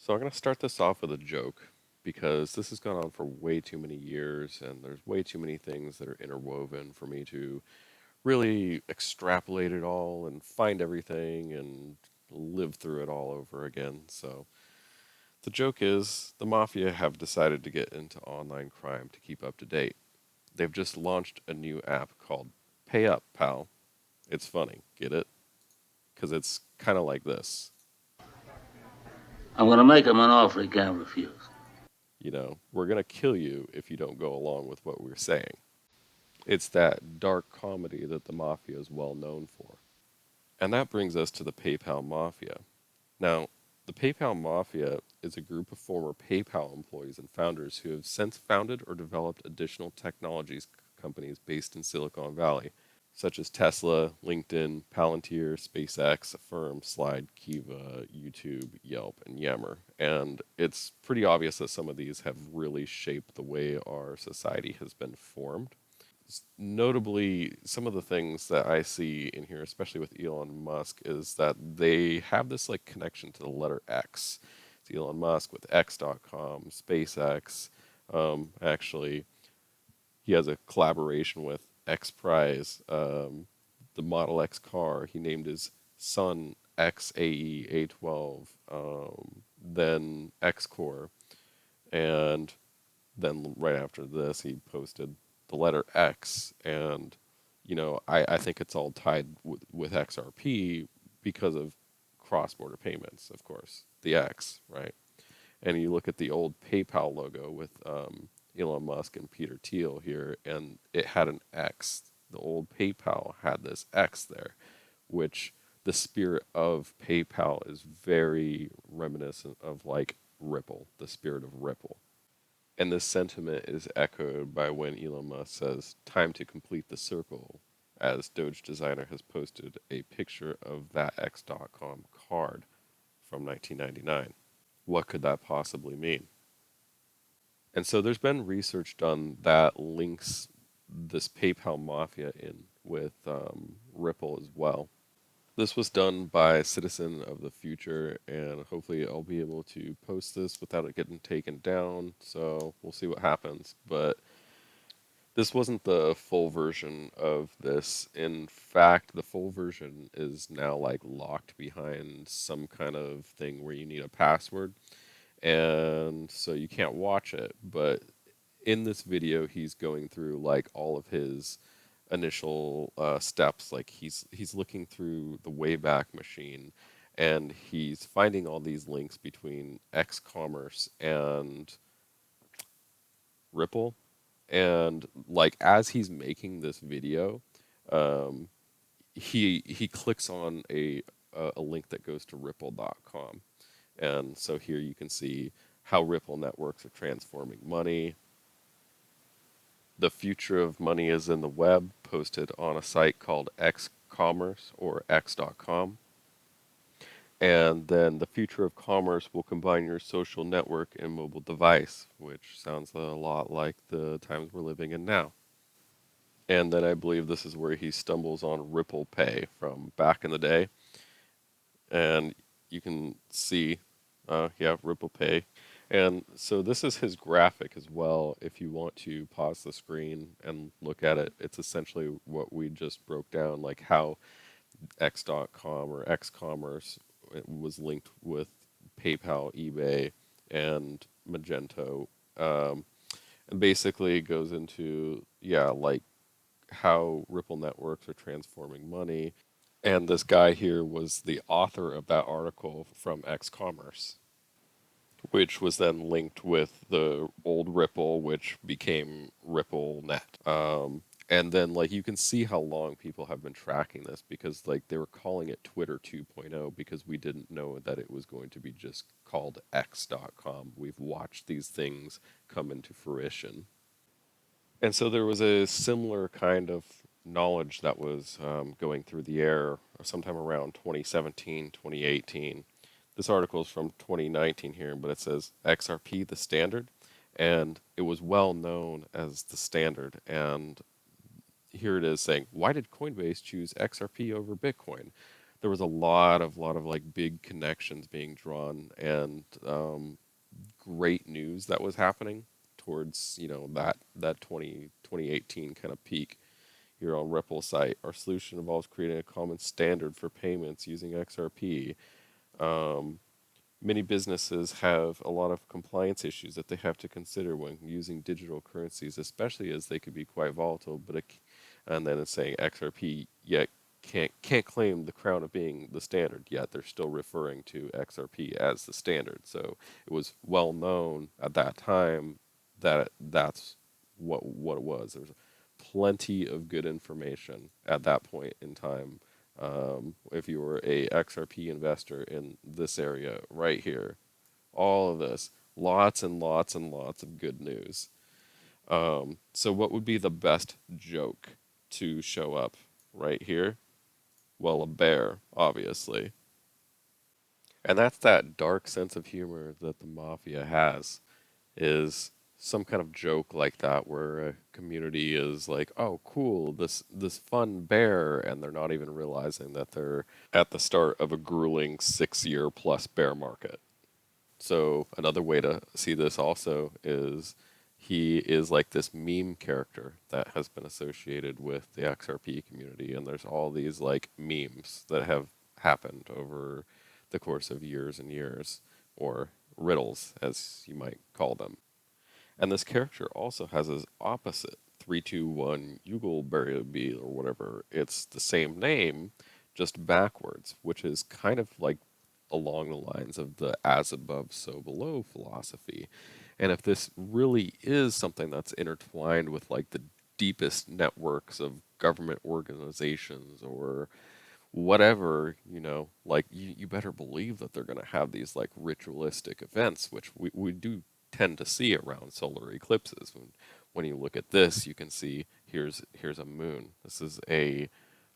So I'm going to start this off with a joke because this has gone on for way too many years and there's way too many things that are interwoven for me to really extrapolate it all and find everything and live through it all over again. So the joke is the mafia have decided to get into online crime to keep up to date. They've just launched a new app called Pay Up, Pal. It's funny, get it? Because it's kind of like this. I'm going to make him an offer he can't refuse. We're going to kill you if you don't go along with what we're saying. It's that dark comedy that the mafia is well known for. And that brings us to the PayPal Mafia. Now, the PayPal Mafia is a group of former PayPal employees and founders who have since founded or developed additional technologies companies based in Silicon Valley, such as Tesla, LinkedIn, Palantir, SpaceX, Affirm, Slide, Kiva, YouTube, Yelp, and Yammer. And it's pretty obvious that some of these have really shaped the way our society has been formed. Notably, some of the things that I see in here, especially with Elon Musk, is that they have this like connection to the letter X. It's Elon Musk with X.com, SpaceX. Actually, he has a collaboration with X Prize, the Model X car. He named his son XAE A12, then X Core, and then right after this, he posted the letter X, and I think it's all tied with XRP because of cross-border payments, of course, the X, right? And you look at the old PayPal logo with Elon Musk and Peter Thiel here, and it had an X. The old PayPal had this X there, which the spirit of PayPal is very reminiscent of like Ripple, the spirit of Ripple. And this sentiment is echoed by when Elon Musk says, "Time to complete the circle," as Doge Designer has posted a picture of that X.com card from 1999. What could that possibly mean? And so there's been research done that links this PayPal mafia in with Ripple as well. This was done by a citizen of the future, and hopefully I'll be able to post this without it getting taken down. So we'll see what happens. But this wasn't the full version of this. In fact, the full version is now like locked behind some kind of thing where you need a password, and so you can't watch it. But in this video, he's going through like all of his initial steps. Like he's looking through the Wayback Machine, and he's finding all these links between X Commerce and Ripple. And like as he's making this video, um, he clicks on a link that goes to Ripple.com, and so here you can see how Ripple networks are transforming money. The future of money is in the web, posted on a site called X Commerce or X.com. And then the future of commerce will combine your social network and mobile device, which sounds a lot like the times we're living in now. And then I believe this is where he stumbles on Ripple Pay from back in the day. And you can see, yeah, Ripple Pay. And so this is his graphic as well. If you want to pause the screen and look at it, it's essentially what we just broke down, like how X.com or X Commerce was linked with PayPal, eBay, and Magento. Um, and basically it goes into, yeah, like how Ripple networks are transforming money. And this guy here was the author of that article from X Commerce, which was then linked with the old Ripple, which became RippleNet. And then like you can see how long people have been tracking this because like they were calling it Twitter 2.0 because we didn't know that it was going to be just called X.com. We've watched these things come into fruition. And so there was a similar kind of knowledge that was going through the air sometime around 2017, 2018. This article is from 2019 here, but it says XRP, the standard, and it was well known as the standard. And here it is saying, why did Coinbase choose XRP over Bitcoin? there was a lot of like big connections being drawn, and great news that was happening towards, that 2018 kind of peak here on Ripple site. Our solution involves creating a common standard for payments using XRP. Um, Many businesses have a lot of compliance issues that they have to consider when using digital currencies, especially as they could be quite volatile. And then it's saying XRP yet can't claim the crown of being the standard, yet they're still referring to XRP as the standard. So it was well known at that time that that's what it was. There's plenty of good information at that point in time. If you were a XRP investor in this area right here, all of this, lots and lots and lots of good news. So what would be the best joke to show up right here? Well, a bear, obviously. And that's that dark sense of humor that the mafia has, is some kind of joke like that where a community is like, "Oh, cool, this fun bear," and they're not even realizing that they're at the start of a grueling 6 year plus bear market. So another way to see this also is he is like this meme character that has been associated with the XRP community, and there's all these like memes that have happened over the course of years and years, or riddles as you might call them. And this character also has his opposite, 321 Yugelberry or whatever. It's the same name, just backwards, which is kind of like along the lines of the as above, so below philosophy. And if this really is something that's intertwined with like the deepest networks of government organizations or whatever, like you better believe that they're going to have these like ritualistic events, which we do tend to see around solar eclipses. When you look at this, you can see here's a moon. This is a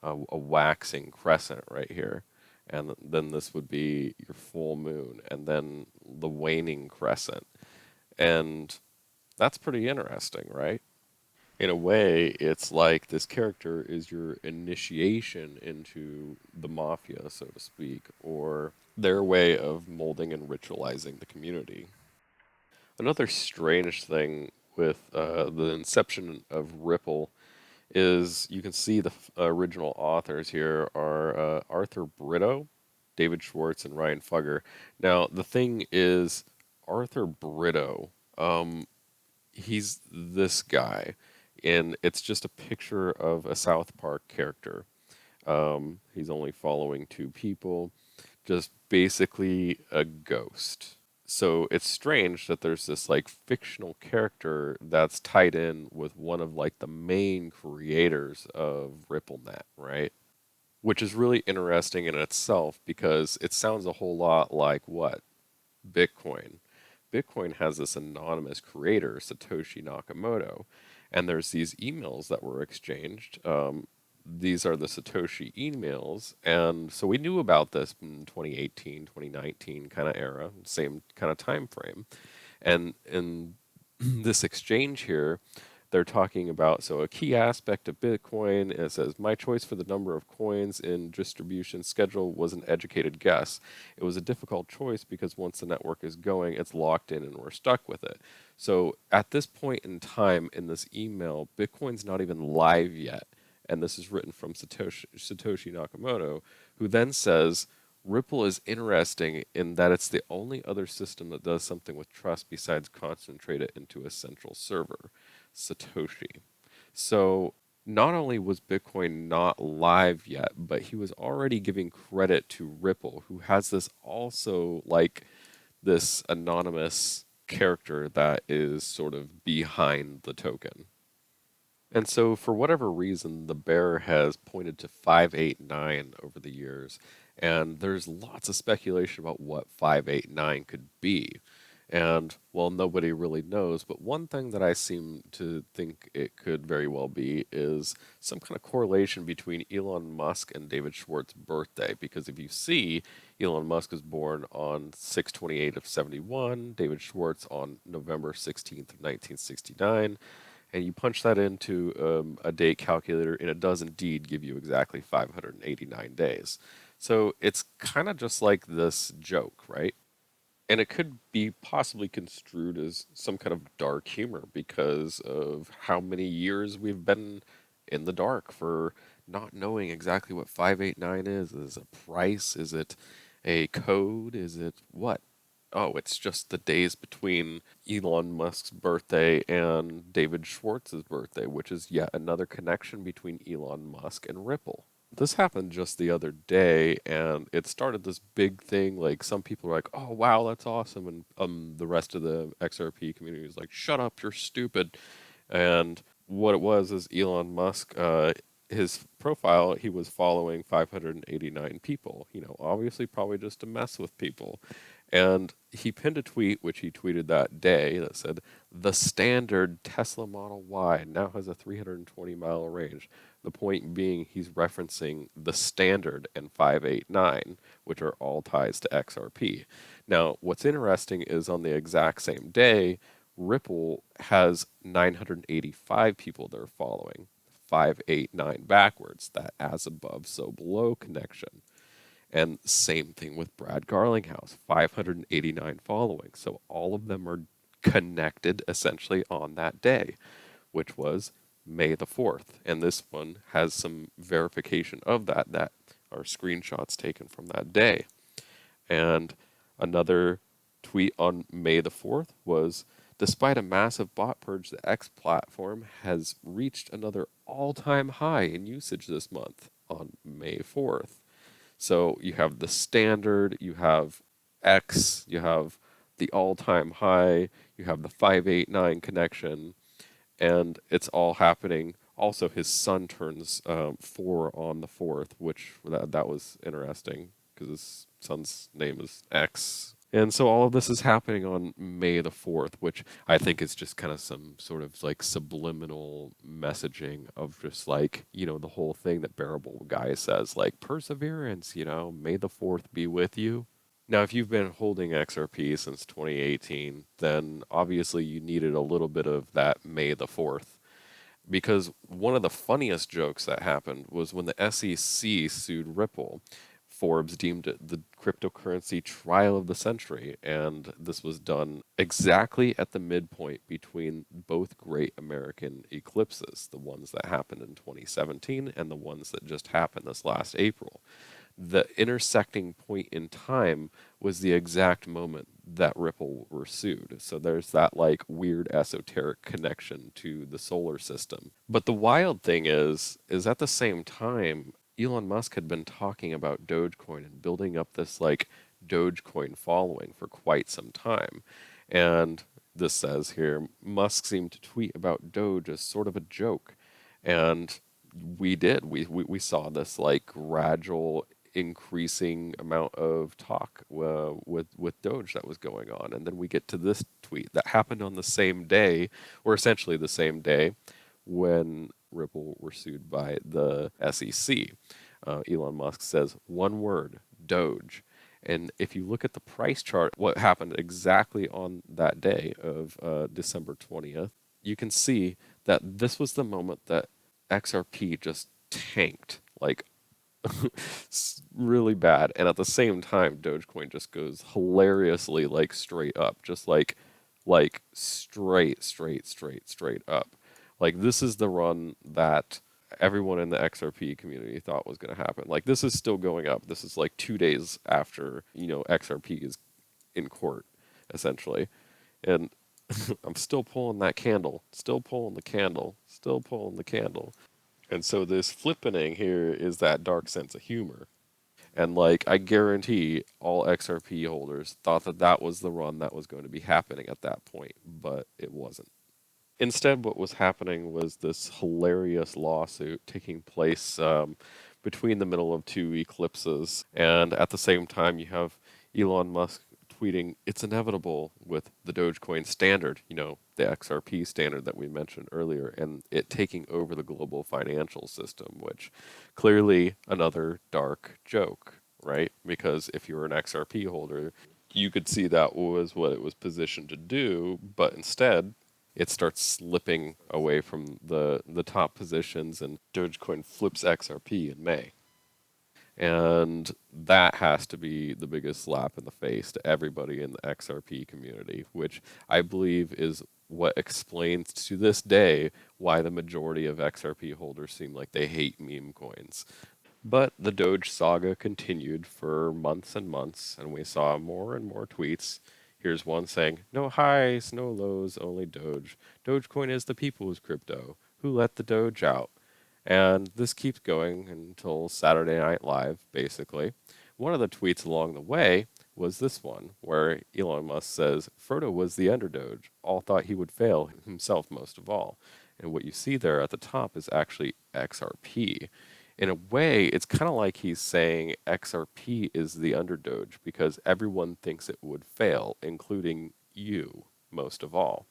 waxing crescent right here. And then this would be your full moon, and then the waning crescent. And that's pretty interesting, right? In a way, it's like this character is your initiation into the mafia, so to speak, or their way of molding and ritualizing the community. Another strange thing with the inception of Ripple is you can see the original authors here are Arthur Brito, David Schwartz, and Ryan Fugger. Now, the thing is, Arthur Brito, he's this guy, and it's just a picture of a South Park character. He's only following two people, just basically a ghost. So it's strange that there's this like fictional character that's tied in with one of like the main creators of RippleNet, right? Which is really interesting in itself because it sounds a whole lot like what? Bitcoin. Bitcoin has this anonymous creator, Satoshi Nakamoto, and there's these emails that were exchanged. These are the Satoshi emails, and so we knew about this in 2018, 2019 kind of era, same kind of time frame. And in this exchange here, they're talking about, so a key aspect of Bitcoin, it says, my choice for the number of coins in distribution schedule was an educated guess. It was a difficult choice because once the network is going, it's locked in and we're stuck with it. So at this point in time in this email, Bitcoin's not even live yet. And this is written from Satoshi Nakamoto, who then says, Ripple is interesting in that it's the only other system that does something with trust besides concentrate it into a central server, Satoshi. So not only was Bitcoin not live yet, but he was already giving credit to Ripple, who has this also like this anonymous character that is sort of behind the token. And so, for whatever reason, the bear has pointed to 589 over the years, and there's lots of speculation about what 589 could be. And, well, nobody really knows, but one thing that I seem to think it could very well be is some kind of correlation between Elon Musk and David Schwartz's birthday. Because if you see, Elon Musk was born on 6/28 of 71, David Schwartz on November 16th of 1969, and you punch that into a date calculator, and it does indeed give you exactly 589 days. So it's kind of just like this joke, right? And it could be possibly construed as some kind of dark humor because of how many years we've been in the dark for not knowing exactly what 589 is. Is it a price? Is it a code? Is it what? Oh, it's just the days between Elon Musk's birthday and David Schwartz's birthday, which is yet another connection between Elon Musk and Ripple. This happened just the other day, and it started this big thing. Like some people are like, "Oh wow, that's awesome," and the rest of the XRP community is like, "Shut up, you're stupid." And what it was is Elon Musk, his profile, he was following 589 people. Obviously, probably just to mess with people. And he pinned a tweet, which he tweeted that day, that said, "The standard Tesla Model Y now has a 320-mile range." The point being, he's referencing the standard and 589, which are all ties to XRP. Now, what's interesting is on the exact same day, Ripple has 985 people they're following. 589 backwards, that as above, so below connection. And same thing with Brad Garlinghouse, 589 following. So all of them are connected essentially on that day, which was May the 4th. And this one has some verification of that are screenshots taken from that day. And another tweet on May the 4th was, "Despite a massive bot purge, the X platform has reached another all-time high in usage this month on May 4th." So you have the standard, you have X, you have the all-time high, you have the 589 connection, and it's all happening. Also, his son turns 4 on the 4th, which that was interesting because his son's name is X. And so all of this is happening on May the 4th, which I think is just kind of some sort of like subliminal messaging of just like, the whole thing that Bearable Guy says, like perseverance, may the 4th be with you. Now, if you've been holding XRP since 2018, then obviously you needed a little bit of that May the 4th. Because one of the funniest jokes that happened was when the SEC sued Ripple. Forbes deemed it the cryptocurrency trial of the century, and this was done exactly at the midpoint between both great American eclipses, the ones that happened in 2017 and the ones that just happened this last April. The intersecting point in time was the exact moment that Ripple were sued. So there's that like weird esoteric connection to the solar system. But the wild thing is at the same time, Elon Musk had been talking about Dogecoin and building up this like Dogecoin following for quite some time. And this says here, Musk seemed to tweet about Doge as sort of a joke. And we did. We saw this like gradual increasing amount of talk with Doge that was going on, and then we get to this tweet that happened on the same day, or essentially the same day, when Ripple were sued by the SEC. Elon Musk says one word, Doge. And if you look at the price chart, what happened exactly on that day of December 20th, you can see that this was the moment that XRP just tanked, like really bad. And at the same time, Dogecoin just goes hilariously like straight up, just like straight up. Like this is the run that everyone in the XRP community thought was going to happen. Like this is still going up. This is like 2 days after, XRP is in court, essentially. And I'm still pulling that candle, still pulling the candle, still pulling the candle. And so this flippening here is that dark sense of humor. And like I guarantee all XRP holders thought that that was the run that was going to be happening at that point, but it wasn't. Instead, what was happening was this hilarious lawsuit taking place between the middle of two eclipses. And at the same time, you have Elon Musk tweeting, "It's inevitable," with the Dogecoin standard, the XRP standard that we mentioned earlier, and it taking over the global financial system, which clearly another dark joke, right? Because if you're an XRP holder, you could see that was what it was positioned to do, but instead it starts slipping away from the top positions, and Dogecoin flips XRP in May. And that has to be the biggest slap in the face to everybody in the XRP community, which I believe is what explains to this day why the majority of XRP holders seem like they hate meme coins. But the Doge saga continued for months and months, and we saw more and more tweets. Here's one saying, "No highs, no lows, only Doge. Dogecoin is the people's crypto. Who let the Doge out?" And this keeps going until Saturday Night Live, basically. One of the tweets along the way was this one, where Elon Musk says, "Frodo was the underdoge. All thought he would fail, himself most of all." And what you see there at the top is actually XRP. In a way, it's kind of like he's saying XRP is the underdoge because everyone thinks it would fail, including you, most of all.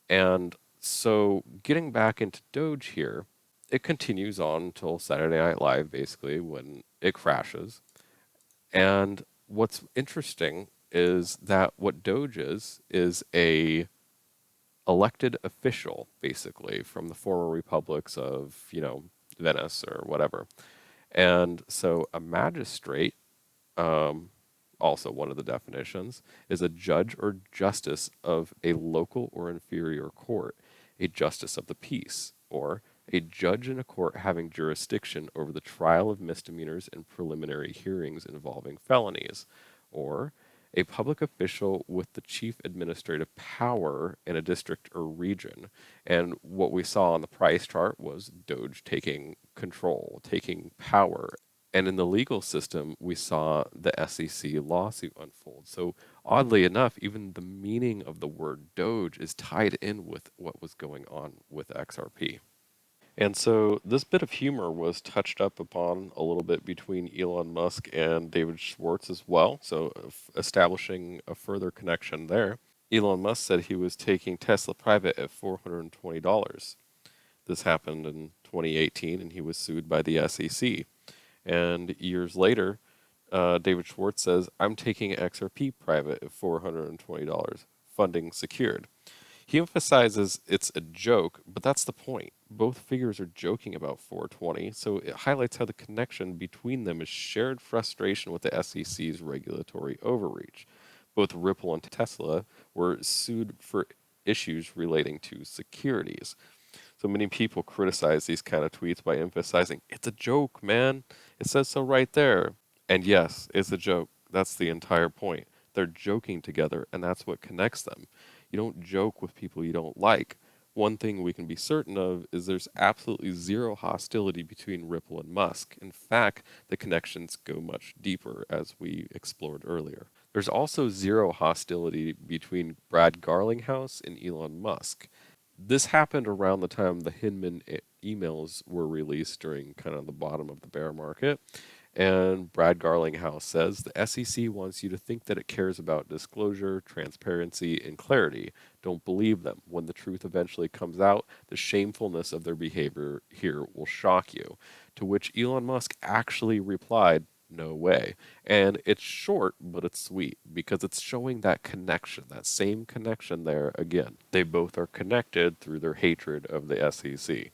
And so, getting back into Doge here, it continues on until Saturday Night Live, basically, when it crashes. And what's interesting is that what Doge is a elected official, basically, from the former republics of, Venice or whatever. And so a magistrate, um, also one of the definitions, is a judge or justice of a local or inferior court, a justice of the peace, or a judge in a court having jurisdiction over the trial of misdemeanors and preliminary hearings involving felonies, or a public official with the chief administrative power in a district or region. And what we saw on the price chart was Doge taking control, taking power. And in the legal system, we saw the SEC lawsuit unfold. So, oddly enough, even the meaning of the word Doge is tied in with what was going on with XRP. And so this bit of humor was touched up upon a little bit between Elon Musk and David Schwartz as well, so establishing a further connection there. Elon Musk said he was taking Tesla private at $420. This happened in 2018, and he was sued by the SEC. And years later, David Schwartz says, "I'm taking XRP private at $420, funding secured." He emphasizes it's a joke, but that's the point. Both figures are joking about 420, so it highlights how the connection between them is shared frustration with the SEC's regulatory overreach. Both Ripple and Tesla were sued for issues relating to securities. So many people criticize these kind of tweets by emphasizing, "It's a joke, man. It says so right there." And yes, it's a joke. That's the entire point. They're joking together, and that's what connects them. You don't joke with people you don't like. One thing we can be certain of is there's absolutely zero hostility between Ripple and Musk. In fact, the connections go much deeper, as we explored earlier. There's also zero hostility between Brad Garlinghouse and Elon Musk. This happened around the time the Hinman emails were released during kind of the bottom of the bear market. And Brad Garlinghouse says the SEC wants you to think that it cares about disclosure, transparency, and clarity. Don't believe them. When the truth eventually comes out, the shamefulness of their behavior here will shock you. To which Elon Musk actually replied, "No way." And it's short, but it's sweet because it's showing that connection, that same connection there again. They both are connected through their hatred of the SEC.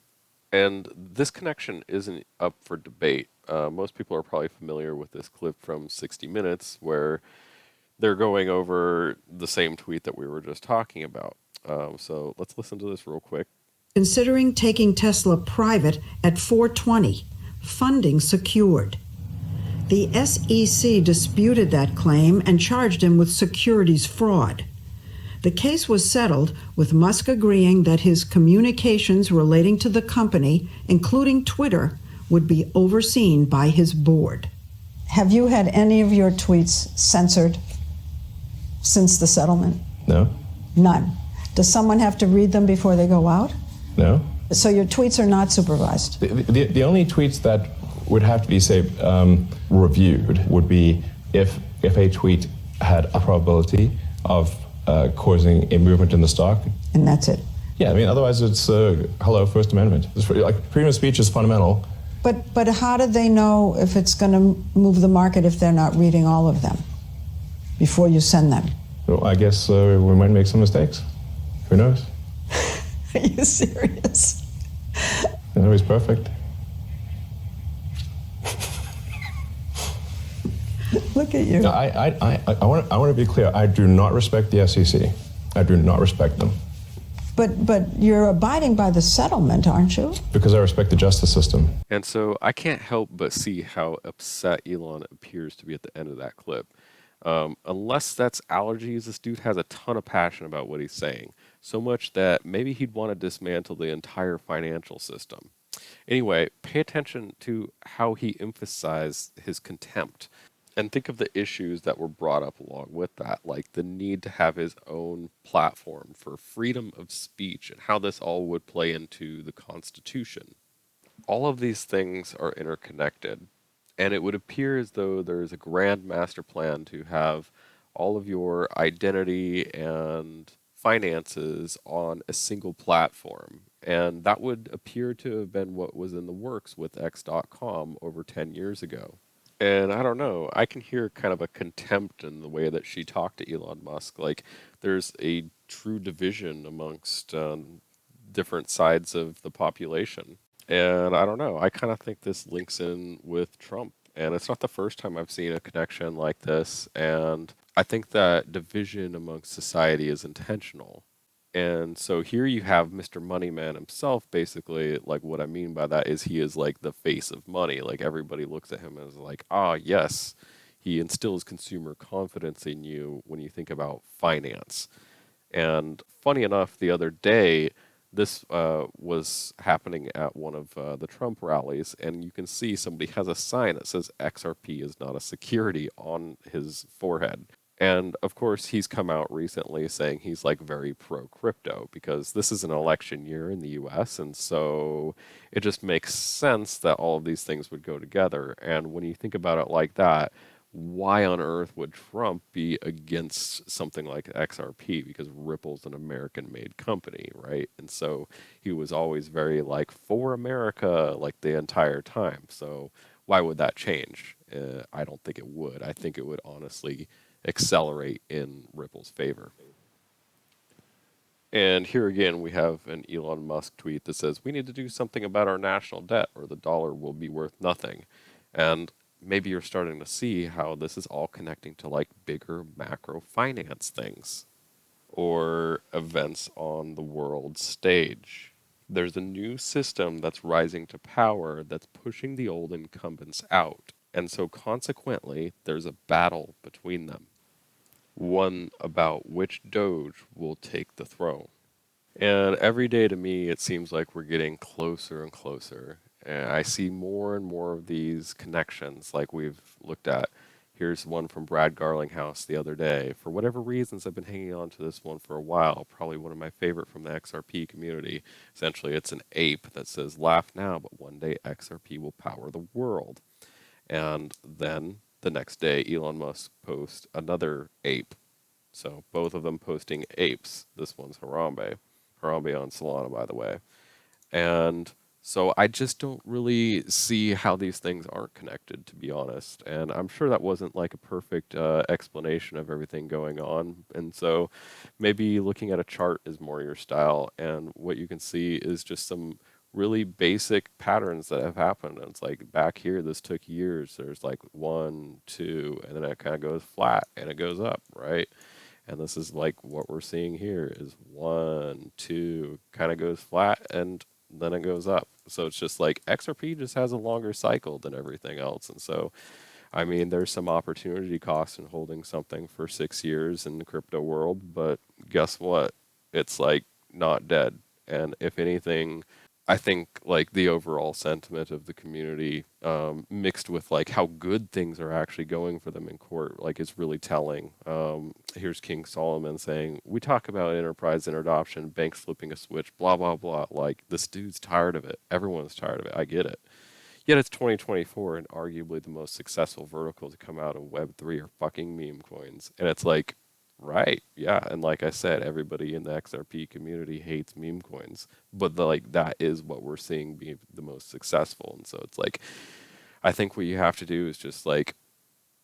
And this connection isn't up for debate. Most people are probably familiar with this clip from 60 Minutes where they're going over the same tweet that we were just talking about. So let's listen to this real quick. Considering taking Tesla private at 420, funding secured. The SEC disputed that claim and charged him with securities fraud. The case was settled with Musk agreeing that his communications relating to the company, including Twitter, would be overseen by his board. Have you had any of your tweets censored since the settlement? No. None. Does someone have to read them before they go out? No. So your tweets are not supervised? The only tweets that would have to be, say, reviewed would be if a tweet had a probability of causing a movement in the stock. And that's it? Yeah, I mean, otherwise it's, hello, First Amendment. Freedom of speech is fundamental. But how do they know if it's going to move the market if they're not reading all of them before you send them? Well, I guess we might make some mistakes. Who knows? Are you serious? Nobody's perfect. Look at you. No, I want to be clear. I do not respect the SEC. I do not respect them. But you're abiding by the settlement, aren't you? Because I respect the justice system. And so I can't help but see how upset Elon appears to be at the end of that clip. Unless that's allergies, this dude has a ton of passion about what he's saying. So much that maybe he'd want to dismantle the entire financial system. Anyway, pay attention to how he emphasized his contempt. And think of the issues that were brought up along with that, like the need to have his own platform for freedom of speech and how this all would play into the Constitution. All of these things are interconnected, and it would appear as though there is a grand master plan to have all of your identity and finances on a single platform. And that would appear to have been what was in the works with X.com over 10 years ago. And I don't know, I can hear kind of a contempt in the way that she talked to Elon Musk. Like, there's a true division amongst different sides of the population. And I don't know, I kind of think this links in with Trump. And it's not the first time I've seen a connection like this. And I think that division amongst society is intentional. And so here you have Mr. Moneyman himself, basically. Like, what I mean by that is he is like the face of money. Like, everybody looks at him as like, ah, yes, he instills consumer confidence in you when you think about finance. And funny enough, the other day, this was happening at one of the Trump rallies, and you can see somebody has a sign that says XRP is not a security on his forehead. And of course, he's come out recently saying he's like very pro crypto because this is an election year in the US. And so it just makes sense that all of these things would go together. And when you think about it like that, why on earth would Trump be against something like XRP? Because Ripple's an American made company, right? And so he was always very like for America, like the entire time. So why would that change? I don't think it would. I think it would honestly accelerate in Ripple's favor. And here again, we have an Elon Musk tweet that says, we need to do something about our national debt or the dollar will be worth nothing. And maybe you're starting to see how this is all connecting to like bigger macro finance things or events on the world stage. There's a new system that's rising to power that's pushing the old incumbents out. And so consequently, there's a battle between them. One about which doge will take the throne. And every day to me, it seems like we're getting closer and closer. And I see more and more of these connections like we've looked at. Here's one from Brad Garlinghouse the other day. For whatever reasons, I've been hanging on to this one for a while. Probably one of my favorite from the XRP community. Essentially, it's an ape that says, laugh now, but one day XRP will power the world. And then the next day, Elon Musk posts another ape. So both of them posting apes. This one's Harambe. Harambe on Solana, by the way. And so I just don't really see how these things aren't connected, to be honest. And I'm sure that wasn't like a perfect explanation of everything going on. And so maybe looking at a chart is more your style. And what you can see is just some really basic patterns that have happened. And it's like back here, this took years. There's like 1, 2, and then it kind of goes flat and it goes up, right? And this is like what we're seeing here is 1, 2, kind of goes flat and then it goes up. So it's just like XRP just has a longer cycle than everything else. And so, I mean, there's some opportunity cost in holding something for 6 years in the crypto world, but guess what? It's like not dead. And if anything, I think like the overall sentiment of the community mixed with like how good things are actually going for them in court, like it's really telling. Here's King Solomon saying, we talk about enterprise adoption, banks flipping a switch, blah, blah, blah. Like this dude's tired of it. Everyone's tired of it. I get it. Yet it's 2024 and arguably the most successful vertical to come out of Web3 are fucking meme coins. And it's like, right, yeah, and like I said, everybody in the XRP community hates meme coins, but like that is what we're seeing be the most successful. And so it's like, I think what you have to do is just like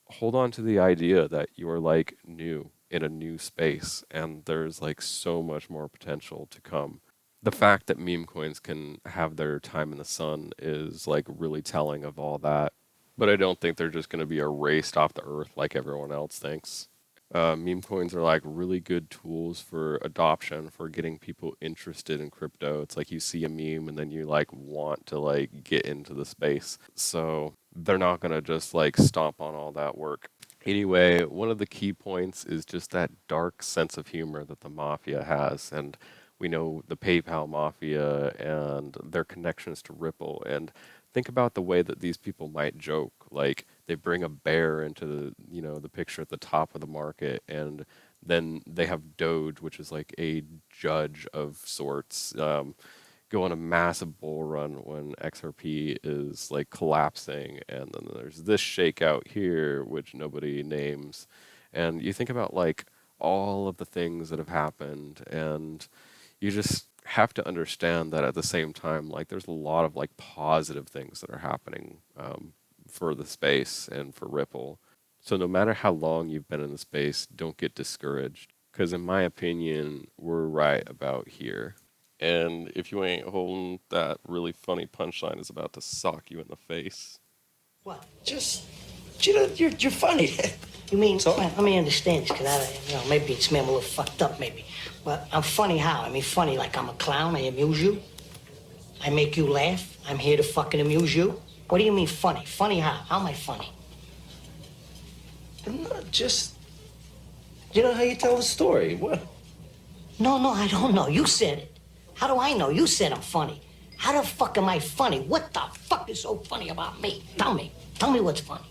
hold on to the idea that you are like new in a new space, and there's like so much more potential to come. The fact that meme coins can have their time in the sun is like really telling of all that. But I don't think they're just going to be erased off the earth like everyone else thinks. Meme coins are like really good tools for adoption, for getting people interested in crypto. It's like you see a meme and then you like want to like get into the space. So they're not going to just like stomp on all that work. Anyway, one of the key points is just that dark sense of humor that the mafia has. And we know the PayPal mafia and their connections to Ripple. And think about the way that these people might joke. Like they bring a bear into the picture at the top of the market, and then they have Doge, which is like a judge of sorts, go on a massive bull run when XRP is like collapsing, and then there's this shakeout here, which nobody names. And you think about like all of the things that have happened, and you just have to understand that at the same time, like there's a lot of like positive things that are happening for the space and for Ripple. So no matter how long you've been in the space, don't get discouraged, because in my opinion, we're right about here. And if you ain't holding, that really funny punchline is about to sock you in the face. What? Just, you're funny. You mean, So? let me understand this, because maybe it's me, I'm a little fucked up, maybe. But I'm funny how? I mean, funny like I'm a clown, I amuse you. I make you laugh. I'm here to fucking amuse you. What do you mean funny? Funny how? How am I funny? Not just, you know how you tell the story. What? No, I don't know. You said it. How do I know? You said I'm funny. How the fuck am I funny? What the fuck is so funny about me? Tell me. Tell me what's funny.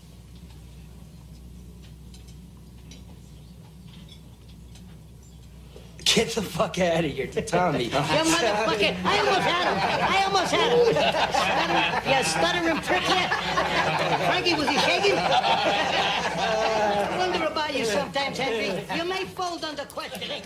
Get the fuck out of here, Tommy. You motherfucker! I almost had him. You stuttering prick yet? Frankie, was he shaking? I wonder about you sometimes, Henry. You may fold under questioning.